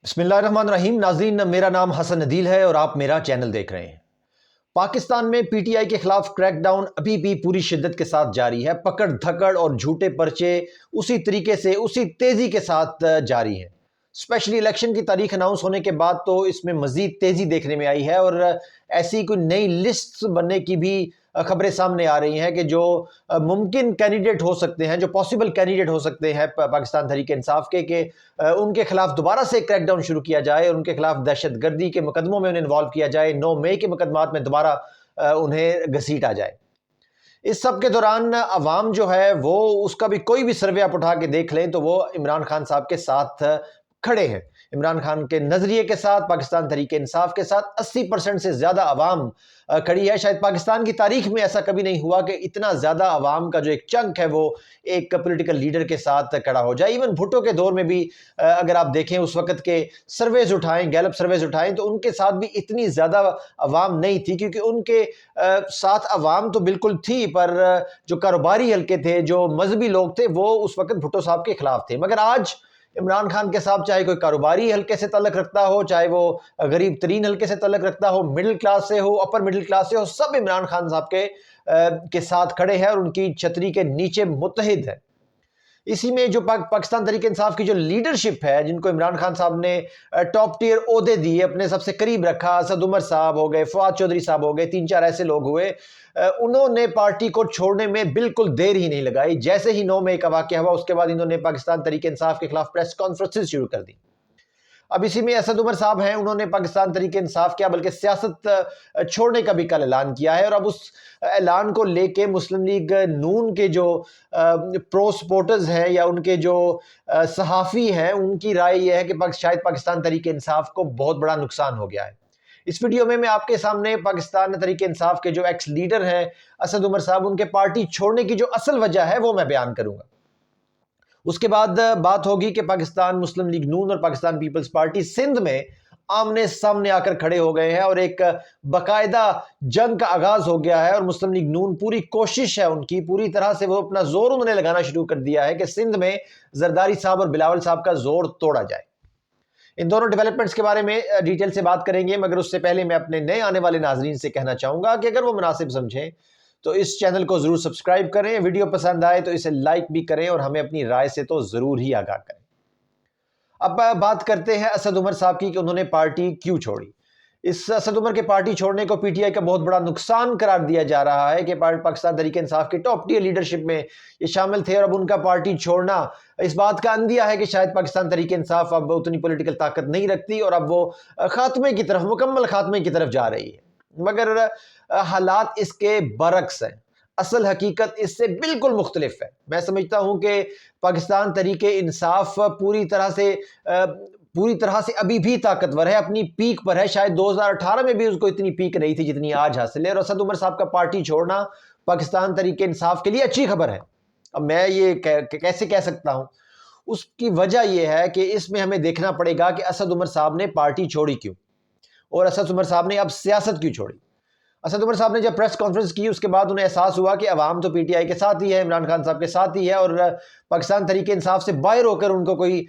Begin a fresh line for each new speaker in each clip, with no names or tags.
बिस्मिल्लाहिर्रहमानिर्रहीम। नाज़रीन, मेरा नाम हसन अदील है और आप मेरा चैनल देख रहे हैं। पाकिस्तान में पीटीआई के खिलाफ क्रैकडाउन अभी भी पूरी शिद्दत के साथ जारी है। पकड़ धकड़ और झूठे पर्चे उसी तरीके से, उसी तेज़ी के साथ जारी हैं। स्पेशली इलेक्शन की तारीख अनाउंस होने के बाद तो इसमें मज़ीद तेज़ी देखने में आई है और ऐसी कोई नई लिस्ट बनने की भी खबरें सामने आ रही हैं कि जो मुमकिन कैंडिडेट हो सकते हैं, जो पॉसिबल कैंडिडेट हो सकते हैं पाकिस्तान तहरीक इंसाफ के उनके खिलाफ दोबारा से क्रैकडाउन शुरू किया जाए और उनके खिलाफ दहशतगर्दी के मुकदमों में उन्हें इन्वॉल्व किया जाए, 9 मई के मुकदमात में दोबारा उन्हें घसीटा जाए। इस सब के दौरान अवाम जो है वो उसका भी कोई भी सर्वे आप उठा के देख लें तो वो इमरान खान साहब के साथ खड़े हैं। इमरान खान के नजरिए के साथ, पाकिस्तान तहरीक इंसाफ के साथ 80% से ज्यादा अवाम खड़ी है। शायद पाकिस्तान की तारीख में ऐसा कभी नहीं हुआ कि इतना ज्यादा अवाम का जो एक चंक है वो एक पॉलिटिकल लीडर के साथ खड़ा हो जाए। इवन भुट्टो के दौर में भी अगर आप देखें, उस वक्त के सर्वेज उठाएं, गैलप सर्वेज उठाएं, तो उनके साथ भी इतनी ज्यादा अवाम नहीं थी, क्योंकि उनके साथ अवाम तो बिल्कुल थी, पर जो कारोबारी हल्के थे, जो मजहबी लोग थे, वो उस वक्त भुट्टो साहब के खिलाफ थे। मगर आज इमरान खान के साथ चाहे कोई कारोबारी हल्के से तल्लक रखता हो, चाहे वो गरीब तरीन हल्के से तल्लक रखता हो, मिडिल क्लास से हो, अपर मिडिल क्लास से हो, सब इमरान खान साहब के साथ खड़े हैं और उनकी छतरी के नीचे मुत्तहिद है। इसी में जो पाकिस्तान तहरीक इंसाफ की जो लीडरशिप है, जिनको इमरान खान साहब ने टॉप टियर ओहदे दिए, अपने सबसे करीब रखा, असद उमर साहब हो गए, फवाद चौधरी साहब हो गए, 3-4 ऐसे लोग हुए, उन्होंने पार्टी को छोड़ने में बिल्कुल देर ही नहीं लगाई। जैसे ही 9 मई का वाक़या हुआ, उसके बाद इन्होंने पाकिस्तान तहरीक इंसाफ के खिलाफ प्रेस कॉन्फ्रेंसेस शुरू कर दी। अब इसी में असद उमर साहब हैं, उन्होंने पाकिस्तान तहरीक इंसाफ क्या बल्कि सियासत छोड़ने का भी कल ऐलान किया है। और अब उस ऐलान को लेके मुस्लिम लीग नून के जो प्रो सपोर्टर्स हैं या उनके जो सहाफ़ी हैं, उनकी राय यह है कि शायद पाकिस्तान तहरीक इंसाफ को बहुत बड़ा नुकसान हो गया है। इस वीडियो में मैं आपके सामने पाकिस्तान तहरीक इंसाफ के जो एक्स लीडर हैं असद उमर साहब, उनके पार्टी छोड़ने की जो असल वजह है वो मैं बयान करूंगा। उसके बाद बात होगी कि पाकिस्तान मुस्लिम लीग नून और पाकिस्तान पीपल्स पार्टी सिंध में आमने सामने आकर खड़े हो गए हैं और एक बाकायदा जंग का आगाज हो गया है। और मुस्लिम लीग नून पूरी कोशिश है उनकी, पूरी तरह से वो अपना जोर उन्होंने लगाना शुरू कर दिया है कि सिंध में जरदारी साहब और बिलावल साहब का जोर तोड़ा जाए। इन दोनों डेवलपमेंट्स के बारे में डिटेल से बात करेंगे, मगर उससे पहले मैं अपने नए आने वाले नाजरीन से कहना चाहूंगा कि अगर वो मुनासिब समझें तो इस चैनल को जरूर सब्सक्राइब करें, वीडियो पसंद आए तो इसे लाइक भी करें और हमें अपनी राय से तो जरूर ही आगाह करें। अब बात करते हैं असद उमर साहब की कि उन्होंने पार्टी क्यों छोड़ी। इस असद उमर के पार्टी छोड़ने को पीटीआई का बहुत बड़ा नुकसान करार दिया जा रहा है कि पाकिस्तान तहरीक इंसाफ की टॉप टियर लीडरशिप में ये शामिल थे और अब उनका पार्टी छोड़ना इस बात का अंदिया है कि शायद पाकिस्तान तहरीक इंसाफ अब उतनी पॉलिटिकल ताकत नहीं रखती और अब वो खात्मे की तरफ, मुकम्मल खात्मे की तरफ जा रही है। मगर हालात इसके बरक्स हैं, असल हकीकत इससे बिल्कुल मुख्तलिफ है। मैं समझता हूं कि पाकिस्तान तहरीक इंसाफ पूरी तरह से अभी भी ताकतवर है, अपनी पीक पर है। शायद 2018 में भी उसको इतनी पीक नहीं थी जितनी आज हासिल है। और असद उमर साहब का पार्टी छोड़ना पाकिस्तान तहरीक इंसाफ के लिए अच्छी खबर है। अब मैं ये कैसे कह सकता हूं, उसकी वजह यह है कि इसमें हमें देखना पड़ेगा कि असद उमर साहब ने पार्टी छोड़ी क्यों और असद उमर साहब ने अब सियासत क्यों छोड़ी। असद उमर साहब ने जब प्रेस कॉन्फ्रेंस की उसके बाद उन्हें एहसास हुआ कि अवाम तो पीटीआई के साथ ही है, इमरान खान साहब के साथ ही है और पाकिस्तान तहरीक इंसाफ से बाहर होकर उनको कोई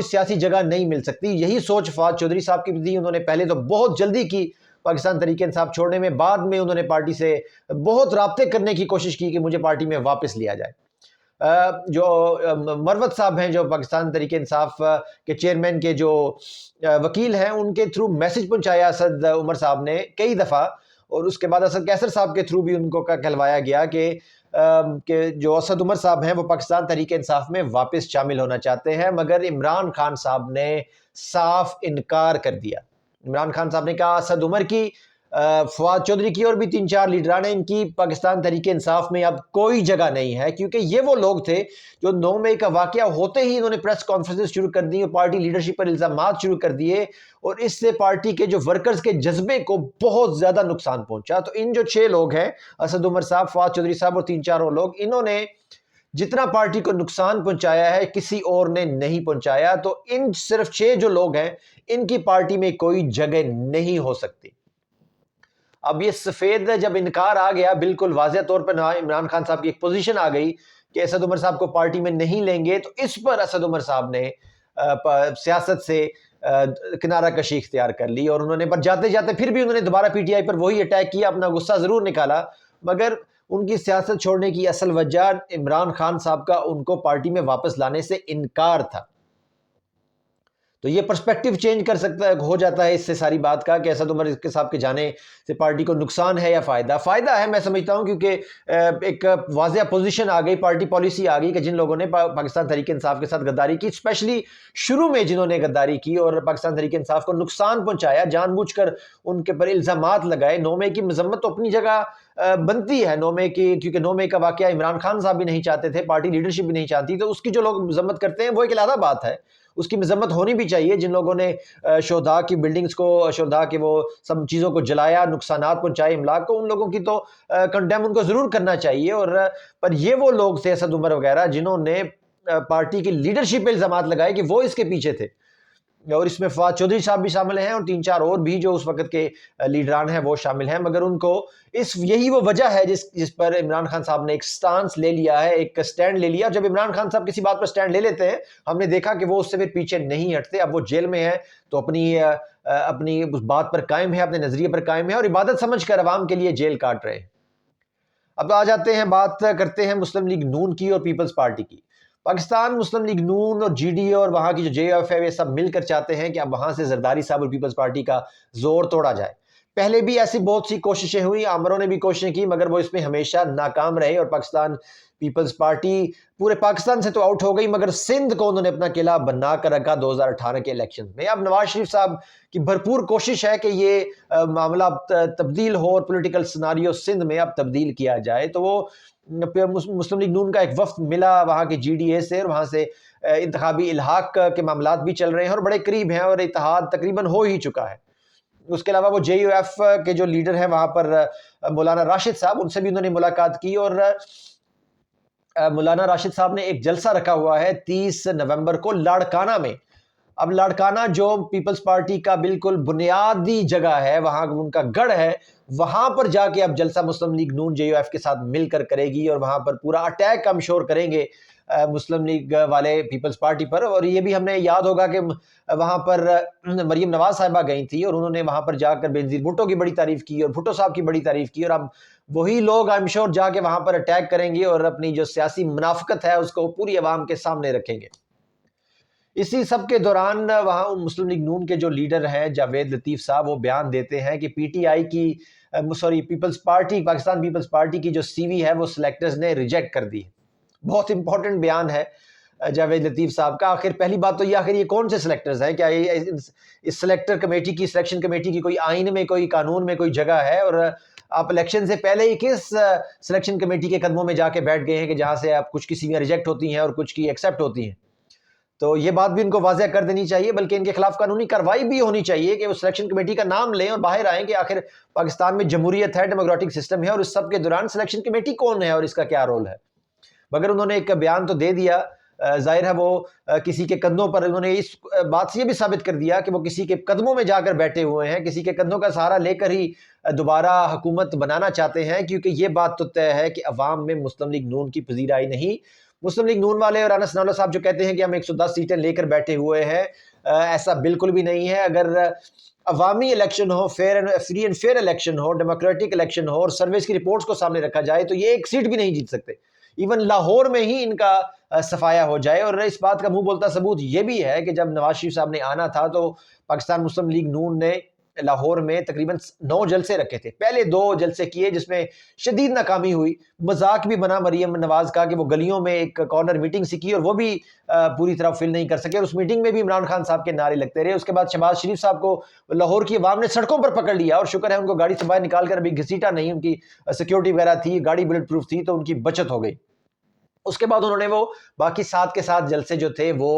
सियासी जगह नहीं मिल सकती। यही सोच फवाद चौधरी साहब की भी थी। उन्होंने पहले तो बहुत जल्दी की पाकिस्तान तहरीक इंसाफ छोड़ने में, बाद में उन्होंने पार्टी से बहुत राब्ते करने की कोशिश की कि मुझे पार्टी में वापस लिया जाए। जो मरवत साहब हैं, जो पाकिस्तान तहरीक इंसाफ के चेयरमैन के जो वकील हैं, उनके थ्रू मैसेज पहुंचाया असद उमर साहब ने कई दफ़ा और उसके बाद असद कैसर साहब के थ्रू भी उनको कहलवाया गया कि जो असद उमर साहब हैं वो पाकिस्तान तहरीक इंसाफ में वापस शामिल होना चाहते हैं। मगर इमरान खान साहब ने साफ इनकार कर दिया। इमरान खान साहब ने कहा असद उमर की, फवाद चौधरी की और भी 3-4 लीडरान ने, इनकी पाकिस्तान तहरीक इंसाफ में अब कोई जगह नहीं है, क्योंकि ये वो लोग थे जो 9 मई का वाकया होते ही इन्होंने प्रेस कॉन्फ्रेंसेस शुरू कर दी और पार्टी लीडरशिप पर इल्जामात शुरू कर दिए और इससे पार्टी के जो वर्कर्स के जज्बे को बहुत ज्यादा नुकसान पहुंचा। तो इन जो 6 लोग हैं, असद उमर साहब, फवाद चौधरी साहब और 3-4 और लोग, इन्होंने जितना पार्टी को नुकसान पहुंचाया है किसी और ने नहीं पहुंचाया। तो इन सिर्फ 6 जो लोग हैं, इनकी पार्टी में कोई जगह नहीं हो सकती। अब ये सफेद जब इनकार आ गया, बिल्कुल वाज़ेह तौर पर इमरान खान साहब की एक पोजीशन आ गई कि असद उमर साहब को पार्टी में नहीं लेंगे, तो इस पर असद उमर साहब ने सियासत से کنارہ کشی اختیار کر لی، اور انہوں نے پر جاتے جاتے پھر بھی انہوں نے دوبارہ پی ٹی آئی پر وہی اٹیک کیا، اپنا غصہ ضرور نکالا، مگر ان کی سیاست چھوڑنے کی اصل وجہ عمران خان صاحب کا ان کو پارٹی میں واپس لانے سے انکار تھا۔ تو یہ پرسپیکٹیو چینج کر سکتا ہے، ہو جاتا ہے اس سے ساری بات کا کہ اسد عمر صاحب کے جانے سے پارٹی کو نقصان ہے یا فائدہ ہے، میں سمجھتا ہوں، کیونکہ ایک واضح پوزیشن آ گئی، پارٹی پالیسی آ گئی کہ جن لوگوں نے پاکستان تحریک انصاف کے ساتھ غداری کی، اسپیشلی شروع میں جنہوں نے غداری کی اور پاکستان تحریک انصاف کو نقصان پہنچایا، جان بوجھ کر ان کے پر الزامات لگائے۔ 9 مئی کی مذمت تو اپنی جگہ بنتی ہے 9 مئی کی، کیونکہ 9 مئی کا واقعہ عمران خان صاحب بھی نہیں چاہتے تھے، پارٹی لیڈرشپ بھی نہیں چاہتی، تو اس کی جو لوگ مذمت کرتے ہیں وہ ایک علیحدہ بات ہے، اس کی مذمت ہونی بھی چاہیے۔ جن لوگوں نے شہداء کی بلڈنگز کو، شہداء کے وہ سب چیزوں کو جلایا، نقصانات پہنچائے املاک کو، ان لوگوں کی تو کنڈیم ان کو ضرور کرنا چاہیے، اور پر یہ وہ لوگ تھے اسد عمر وغیرہ جنہوں نے پارٹی کی لیڈرشپ پہ الزامات لگائے کہ وہ اس کے پیچھے تھے، اور اس میں فواد چودھری صاحب بھی شامل ہیں اور 3-4 اور بھی جو اس وقت کے لیڈران ہیں وہ شامل ہیں، مگر ان کو یہی وہ وجہ ہے جس پر عمران خان صاحب نے ایک سٹانس لے لیا ہے، ایک سٹینڈ لے لیا۔ جب عمران خان صاحب کسی بات پر سٹینڈ لے لیتے ہیں، ہم نے دیکھا کہ وہ اس سے پھر پیچھے نہیں ہٹتے۔ اب وہ جیل میں ہیں تو اپنی اس بات پر قائم ہے، اپنے نظریے پر قائم ہے، اور عبادت سمجھ کر عوام کے لیے جیل کاٹ رہے ہیں۔ اب آ جاتے ہیں، بات کرتے ہیں مسلم لیگ نون کی اور پیپلز پارٹی کی۔ پاکستان مسلم لیگ نون اور جی ڈی اے اور وہاں کی جو جے ایف ہے، یہ سب مل کر چاہتے ہیں کہ اب وہاں سے زرداری صاحب اور پیپلز پارٹی کا زور توڑا جائے۔ پہلے بھی ایسی بہت سی کوششیں ہوئی، عامروں نے بھی کوششیں کی، مگر وہ اس میں ہمیشہ ناکام رہے، اور پاکستان پیپلز پارٹی پورے پاکستان سے تو آؤٹ ہو گئی، مگر سندھ کو انہوں نے اپنا قلعہ بنا کر رکھا 2018 کے الیکشن میں۔ اب نواز شریف صاحب کی بھرپور کوشش ہے کہ یہ معاملہ تبدیل ہو اور پولیٹیکل سناریو سندھ میں اب تبدیل کیا جائے، تو وہ مسلم لیگ نون کا ایک وفد ملا وہاں کے جی ڈی اے سے، اور وہاں سے انتخابی الحاق کے معاملات بھی چل رہے ہیں اور بڑے قریب ہیں، اور اتحاد تقریباً ہو ہی چکا ہے۔ اس کے علاوہ وہ جے یو ایف کے جو لیڈر ہیں وہاں پر مولانا راشد صاحب، ان سے بھی انہوں نے ملاقات کی، اور مولانا راشد صاحب نے ایک جلسہ رکھا ہوا ہے 30 نومبر کو لاڑکانہ میں۔ اب لاڑکانہ جو پیپلز پارٹی کا بالکل بنیادی جگہ ہے، وہاں ان کا گڑھ ہے، وہاں پر جا کے اب جلسہ Muslim League Noon J U F کے ساتھ مل کر کرے گی، اور وہاں پر پورا اٹیک ہم شور کریں گے مسلم لیگ والے پیپلز پارٹی پر۔ اور یہ بھی ہم نے یاد ہوگا کہ وہاں پر مریم نواز صاحبہ گئی تھی، اور انہوں نے وہاں پر جا کر بینظیر بھٹو کی بڑی تعریف کی اور بھٹو صاحب کی بڑی تعریف کی، اور اب وہی لوگ آئی ایم شور جا کے وہاں پر اٹیک کریں گے اور اپنی جو سیاسی منافقت ہے اس کو پوری عوام کے سامنے رکھیں گے۔ اسی سب کے دوران وہاں مسلم لیگ نون کے جو لیڈر ہیں جاوید لطیف صاحب، وہ بیان دیتے ہیں کہ پی ٹی آئی کی Peoples Party, Pakistan Peoples Party کی جو سی وی ہے وہ سلیکٹرز نے ریجیکٹ کر دی۔ بہت امپورٹنٹ بیان ہے جاوید لطیف صاحب کا۔ آخر پہلی بات تو یہ، آخر یہ کون سے سلیکٹرز ہیں؟ کیا اس سلیکٹر کمیٹی کی، سلیکشن کمیٹی کی کوئی آئین میں، کوئی قانون میں کوئی جگہ ہے؟ اور آپ الیکشن سے پہلے ہی کس سلیکشن کمیٹی کے قدموں میں جا کے بیٹھ گئے ہیں کہ جہاں سے آپ کچھ کسی میں ریجیکٹ ہوتی ہیں اور کچھ کی ایکسیپٹ ہوتی ہیں؟ تو یہ بات بھی ان کو واضح کر دینی چاہیے، بلکہ ان کے خلاف قانونی کارروائی بھی ہونی چاہیے کہ وہ سلیکشن کمیٹی کا نام لیں اور باہر آئیں کہ آخر پاکستان میں جمہوریت ہے، ڈیموکریٹک سسٹم ہے، اور اس سب کے دوران سلیکشن کمیٹی کون ہے اور اس کا کیا رول ہے۔ مگر انہوں نے ایک بیان تو دے دیا، ظاہر ہے وہ کسی کے کندھوں پر، انہوں نے اس بات سے یہ بھی ثابت کر دیا کہ وہ کسی کے قدموں میں جا کر بیٹھے ہوئے ہیں، کسی کے کندھوں کا سہارا لے کر ہی دوبارہ حکومت بنانا چاہتے ہیں، کیونکہ یہ بات تو طے ہے کہ عوام میں مسلم لیگ نون کی پذیرائی نہیں۔ مسلم لیگ نون والے اور انس نالہ صاحب جو کہتے ہیں کہ ہم 110 سیٹیں لے کر بیٹھے ہوئے ہیں، ایسا بالکل بھی نہیں ہے۔ اگر عوامی الیکشن ہو، فری اینڈ فیئر الیکشن ہو، ڈیموکریٹک الیکشن ہو، اور سرویز کی رپورٹس کو سامنے رکھا جائے تو یہ ایک سیٹ بھی نہیں جیت سکتے، ایون لاہور میں ہی ان کا صفایا ہو جائے۔ اور اس بات کا منہ بولتا ثبوت یہ بھی ہے کہ جب نواز شریف صاحب نے آنا تھا تو پاکستان مسلم لیگ نون نے لاہور میں تقریباً 9 جلسے رکھے تھے، پہلے 2 جلسے کیے جس میں شدید ناکامی ہوئی، مذاق بھی بنا مریم نواز کا کہ وہ گلیوں میں ایک کارنر میٹنگ سی کی اور وہ بھی پوری طرح فل نہیں کر سکے، اور اس میٹنگ میں بھی عمران خان صاحب کے نعرے لگتے رہے۔ اس کے بعد شہباز شریف صاحب کو لاہور کی عوام نے سڑکوں پر پکڑ لیا، اور شکر ہے ان کو گاڑی سے باہر نکال کر ابھی گھسیٹا نہیں، ان کی سیکیورٹی وغیرہ تھی، گاڑی بلٹ پروف تھی، تو ان کی بچت ہو گئی۔ اس کے بعد انہوں نے وہ باقی 7 کے 7 جلسے جو تھے وہ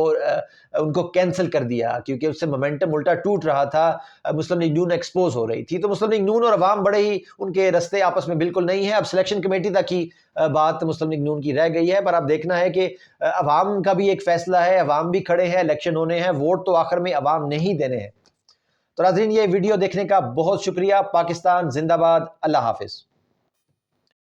ان کو کینسل کر دیا، کیونکہ اس سے مومنٹم الٹا ٹوٹ رہا تھا، مسلم لیگ نون ایکسپوز ہو رہی تھی۔ تو مسلم لیگ نون اور عوام بڑے ہی ان کے رستے آپس میں بالکل نہیں ہیں۔ اب سلیکشن کمیٹی تک کی بات مسلم لیگ نون کی رہ گئی ہے، پر اب دیکھنا ہے کہ عوام کا بھی ایک فیصلہ ہے، عوام بھی کھڑے ہیں، الیکشن ہونے ہیں، ووٹ تو آخر میں عوام نے ہی دینے ہیں۔ تو ناظرین، یہ ویڈیو دیکھنے کا بہت شکریہ۔ پاکستان زندہ باد، اللہ حافظ۔